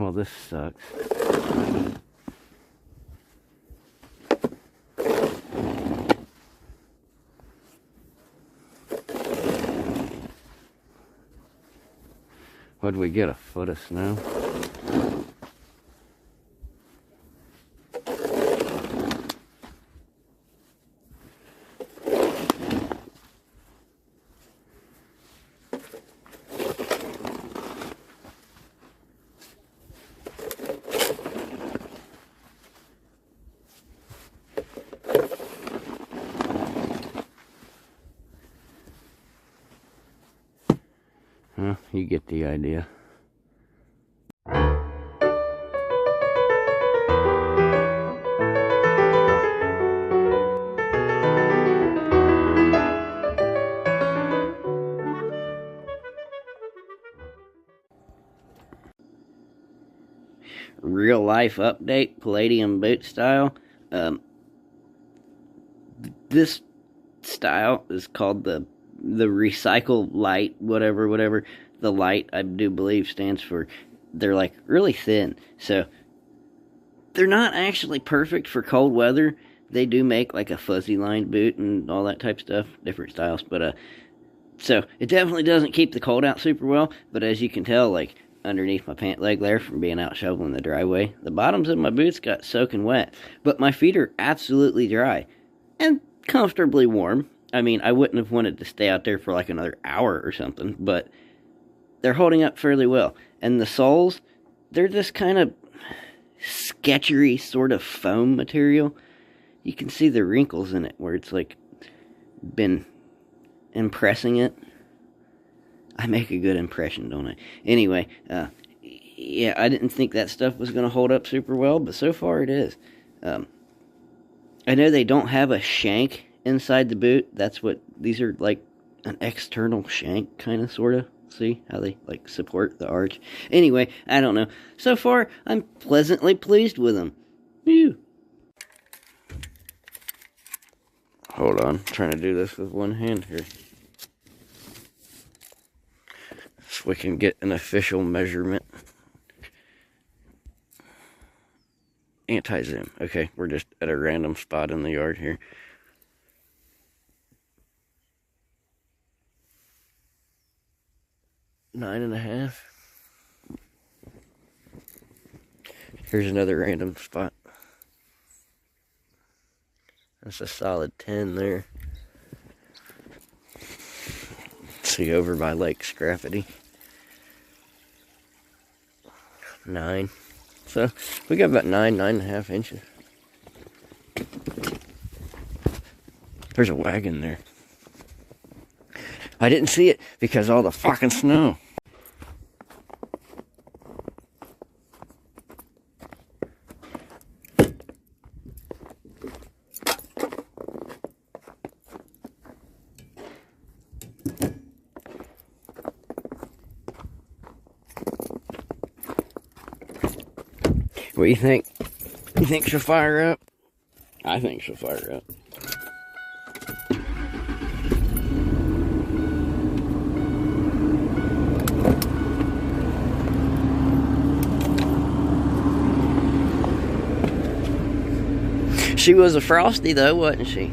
Well, this sucks. What'd we get? A foot of snow? Well, you get the idea. Real life update, Palladium boot style. This style is called the recycle light, whatever. The light, I do believe, stands for, they're like really thin, so they're not actually perfect for cold weather. They do make like a fuzzy lined boot and all that type of stuff, different styles, but so it definitely doesn't keep the cold out super well. But as you can tell, like underneath my pant leg there from being out shoveling the driveway, the bottoms of my boots got soaking wet, but my feet are absolutely dry and comfortably warm. I mean, I wouldn't have wanted to stay out there for like another hour or something, but they're holding up fairly well. And the soles, they're this kind of sketchery sort of foam material. You can see the wrinkles in it where it's like been impressing it. I make a good impression, don't I? Anyway, yeah, I didn't think that stuff was going to hold up super well, but so far it is. I know they don't have a shank inside the boot. That's what these are, like an external shank kind of sort of. See how they like support the arch. Anyway, I don't know. So far I'm pleasantly pleased with them. Phew. Hold on, I'm trying to do this with one hand here so we can get an official measurement. Anti-zoom. Okay, we're just at a random spot in the yard here. 9.5. Here's another random spot. That's a solid 10 there. See, over by Lake Scrappity. 9. So we got about 9.5 inches. There's a wagon there. I didn't see it because of all the fucking snow. What do you think? You think she'll fire up? I think she'll fire up. She was a frosty though, wasn't she?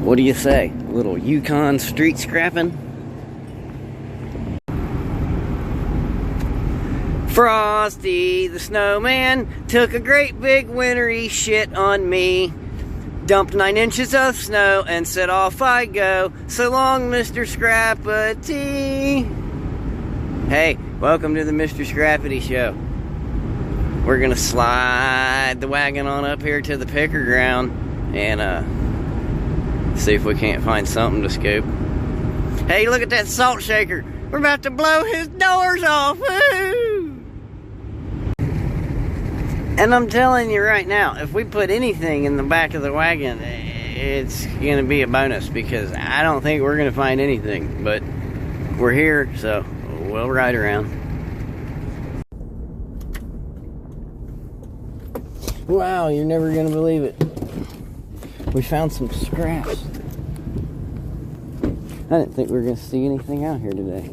What do you say? A little Yukon street scrapping? Frosty the snowman took a great big wintry shit on me. Dumped 9 inches of snow and said off I go. So long, Mr. Scrappity. Hey, welcome to the Mr. Scrappity Show. We're gonna slide the wagon on up here to the picker ground and see if we can't find something to scoop. Hey, look at that salt shaker. We're about to blow his doors off. Woo! And I'm telling you right now, if we put anything in the back of the wagon, it's gonna be a bonus because I don't think we're gonna find anything, but we're here, so we'll ride around. Wow, you're never gonna believe it. We found some scraps. I didn't think we were going to see anything out here today.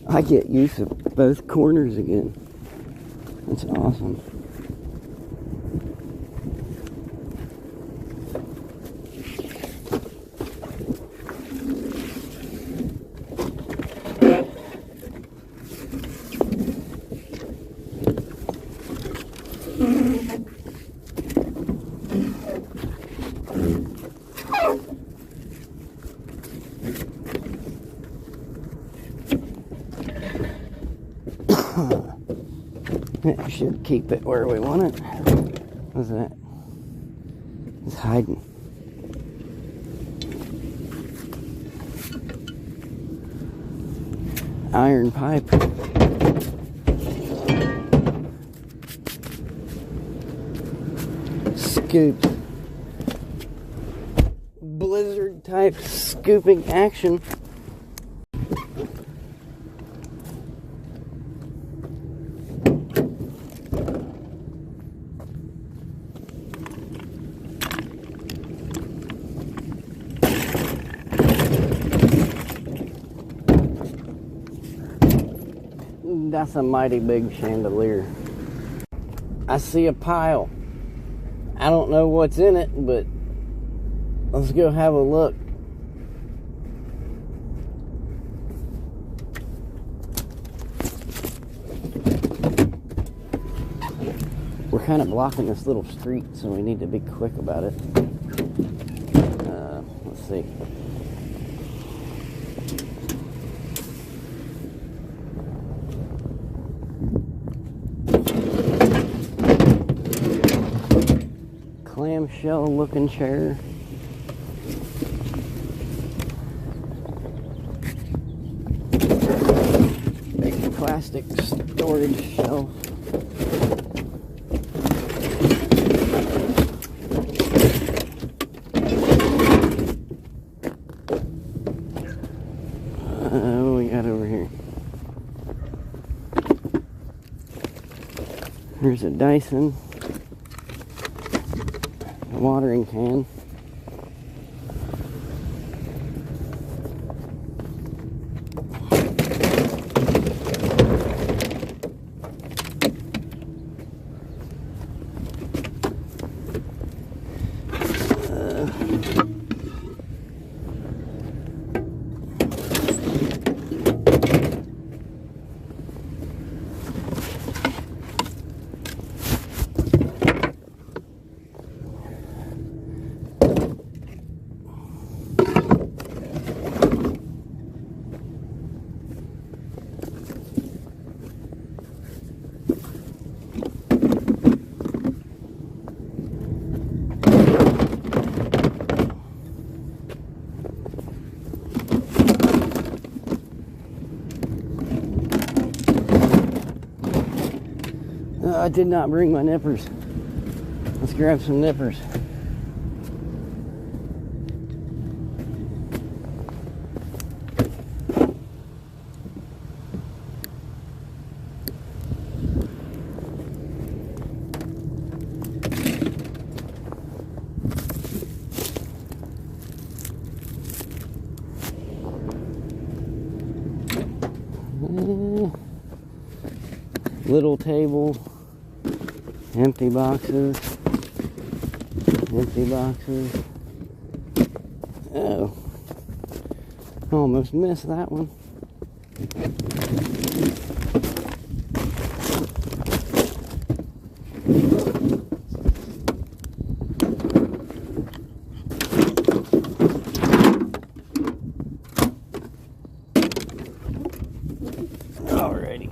I get use of both corners again. That's awesome. It should keep it where we want it. What's that? It's hiding. Iron pipe. Scoop. Blizzard type scooping action. That's a mighty big chandelier. I see a pile. I don't know what's in it, but let's go have a look. We're kind of blocking this little street, so we need to be quick about it. Let's see. Clamshell looking chair. Big plastic storage shelf. What we got over here? Here's a Dyson. Watering can. I did not bring my nippers. Let's grab some nippers. Little table. Empty boxes. Empty boxes. Oh. Almost missed that one. Alrighty.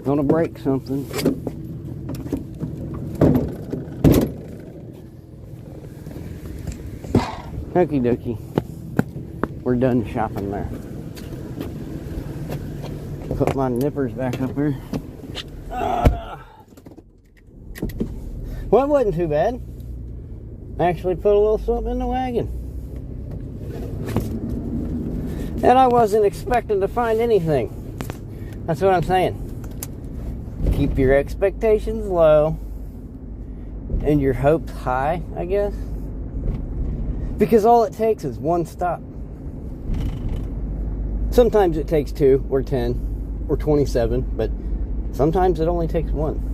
Gonna break something. Okie dokie. We're done shopping there. Put my nippers back up here. Well, it wasn't too bad. I actually put a little something in the wagon. And I wasn't expecting to find anything. That's what I'm saying. Keep your expectations low and your hopes high, I guess. Because all it takes is one stop. Sometimes it takes 2 or 10 or 27, but sometimes it only takes 1.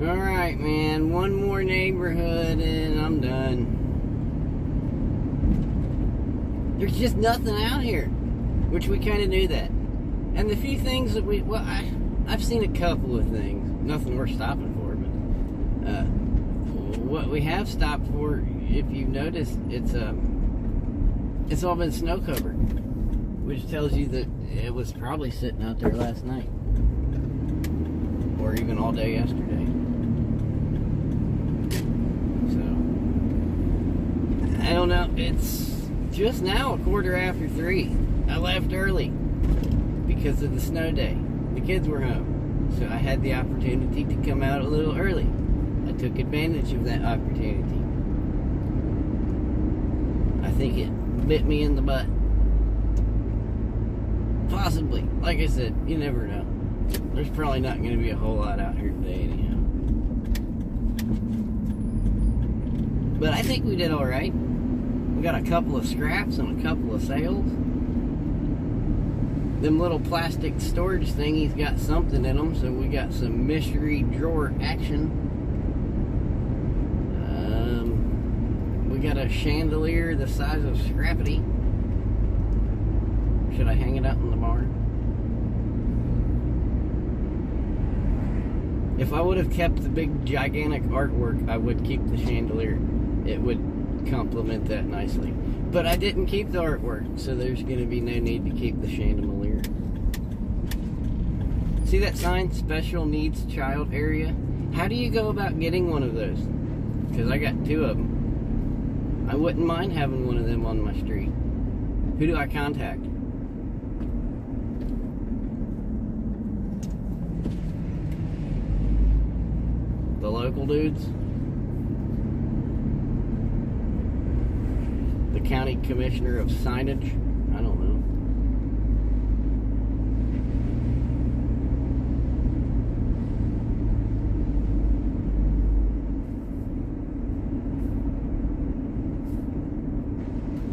Alright, man, one more neighborhood and I'm done. There's just nothing out here, which we kind of knew that. And the few things that I've seen a couple of things, nothing worth stopping for, but what we have stopped for, if you've noticed, it's all been snow covered, which tells you that it was probably sitting out there last night, or even all day yesterday. So, I don't know, it's just now 3:15. I left early because of the snow day. The kids were home, so I had the opportunity to come out a little early. I took advantage of that opportunity. I think it bit me in the butt. Possibly. Like I said, you never know. There's probably not going to be a whole lot out here today anyhow. But I think we did alright. We got a couple of scraps and a couple of sales. Them little plastic storage thingies got something in them, so we got some mystery drawer action. We got a chandelier the size of Scrappity. Should I hang it out in the barn? If I would have kept the big gigantic artwork, I would keep the chandelier. It would complement that nicely. But I didn't keep the artwork, so there's going to be no need to keep the chandelier. See that sign, special needs child area? How do you go about getting one of those? Because I got 2 of them. I wouldn't mind having one of them on my street. Who do I contact? The local dudes? The county commissioner of signage? I don't know.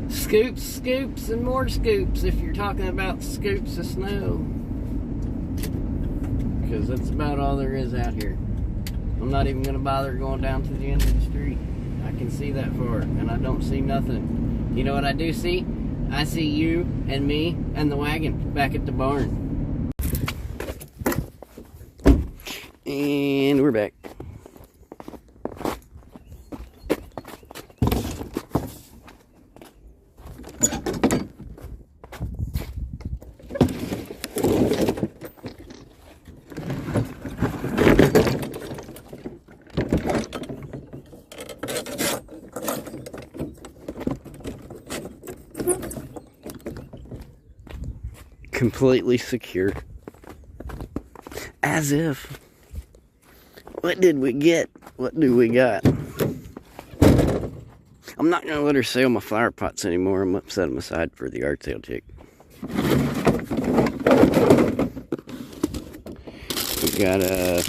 Scoops, scoops, and more scoops if you're talking about scoops of snow. Because that's about all there is out here. I'm not even going to bother going down to the end of the street. I can see that far, and I don't see nothing. You know what I do see? I see you and me and the wagon back at the barn. And we're back. Completely secure. As if. What did we get? What do we got? I'm not going to let her sell my flower pots anymore. I'm going to set them aside for the yard sale chick. We got a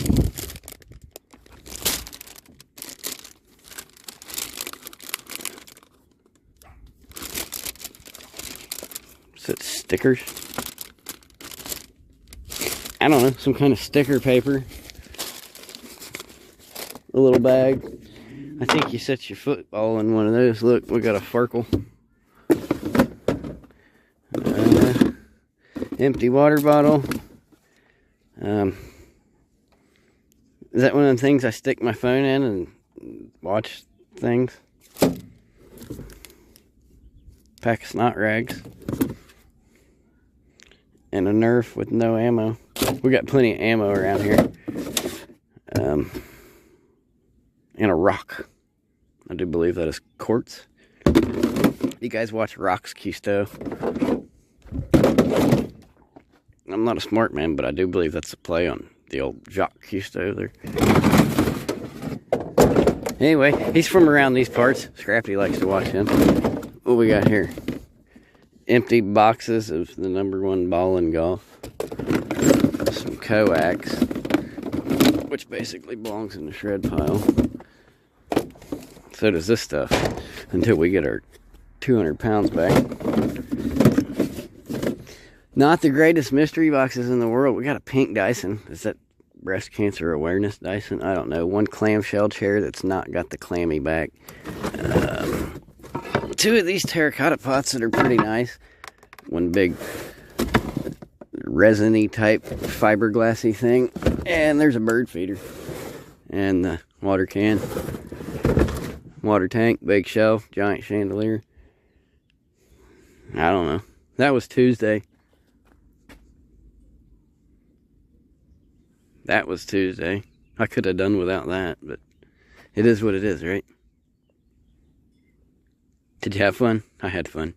stickers. I don't know, some kind of sticker paper. A little bag. I think you set your football in one of those. Look, we got a Farkle. Empty water bottle. Is that one of the things I stick my phone in and watch things? Pack of snot rags. And a Nerf with no ammo. We got plenty of ammo around here. And a rock. I do believe that is quartz. You guys watch Rocks Cousteau? I'm not a smart man, but I do believe that's a play on the old Jacques Cousteau there. Anyway, he's from around these parts. Scrappy likes to watch him. What we got here? Empty boxes of the #1 ball in golf. Some coax, which basically belongs in the shred pile. So does this stuff, until we get our 200 pounds back. Not the greatest mystery boxes in the world. We got a pink Dyson. Is that breast cancer awareness Dyson? I don't know. One clamshell chair that's not got the clammy back. 2 of these terracotta pots that are pretty nice. One big resiny type fiberglassy thing. And there's a bird feeder. And the water can. Water tank, big shelf, giant chandelier. I don't know. That was Tuesday. That was Tuesday. I could have done without that, but it is what it is, right? Did you have fun? I had fun.